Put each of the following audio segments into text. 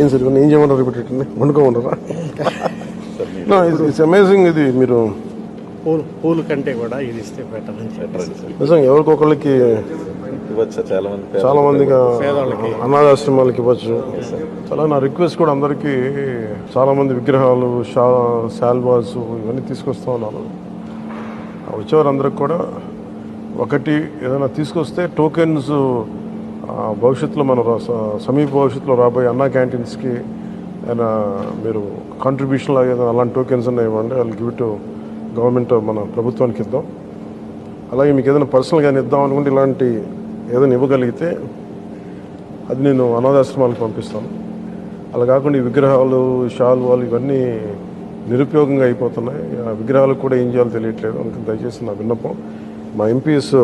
ఏం సార్ ఏం చేయమన్నారు రిపీట్ వండుకోమన్నారా? It's amazing. ఇది మీరు పూలు కంటే కూడా ఇది ఇస్తే బెటర్ అని చెప్పారు. నిజంగా ఎవరికొకళ్ళకి చాలా మందికి అనాథాశ్రమాలకి ఇవ్వచ్చు. చాలా నా రిక్వెస్ట్ కూడా అందరికీ, చాలామంది విగ్రహాలు శాల్వాస్ ఇవన్నీ తీసుకొస్తూ ఉన్నారు. వచ్చేవారందరికి కూడా ఒకటి ఏదైనా తీసుకొస్తే టోకెన్స్ భవిష్యత్తులో మన సమీప భవిష్యత్తులో రాబోయే అన్నా క్యాంటీన్స్కి ఏదైనా మీరు కాంట్రిబ్యూషన్ లాగా ఏదైనా అలాంటి టోకెన్స్ అన్నా ఇవ్వండి. వాళ్ళు గివ్ టు గవర్నమెంట్, మన ప్రభుత్వానికి ఇద్దాం. అలాగే మీకు ఏదైనా పర్సనల్గా ఇద్దాం అనుకుంటే ఇలాంటి ఏదైనా ఇవ్వగలిగితే అది నేను అనాథాశ్రమాలకు పంపిస్తాను. అలా కాకుండా ఈ విగ్రహాలు శాల్వాలు ఇవన్నీ నిరుపయోగంగా అయిపోతున్నాయి. ఆ విగ్రహాలకు కూడా ఏం చేయాలో తెలియట్లేదు. అందుకని దయచేసి నా విన్నపం, మా ఎంపీస్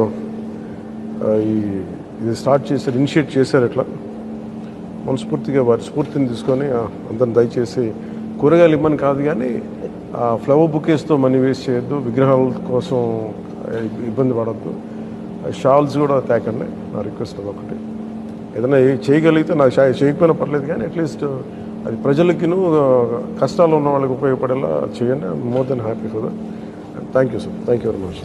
ఇది స్టార్ట్ చేశారు, ఇనిషియేట్ చేశారు. ఇట్లా మనస్ఫూర్తిగా వారి స్ఫూర్తిని తీసుకొని అందరిని దయచేసి కూరగాయలు ఇవ్వమని కాదు కానీ ఫ్లవర్ బుకేస్తో మనీ వేస్ట్ చేయొద్దు, విగ్రహాల కోసం ఇబ్బంది పడద్దు, షాల్స్ కూడా తేకండి. నా రిక్వెస్ట్ అది ఒకటి. ఏదైనా చేయగలిగితే, నాకు చేయకపోయినా పర్లేదు కానీ అట్లీస్ట్ అది ప్రజలకిను కష్టాలు ఉన్న వాళ్ళకి ఉపయోగపడేలా చేయండి. More than happy for that. Thank you sir. Thank you very much.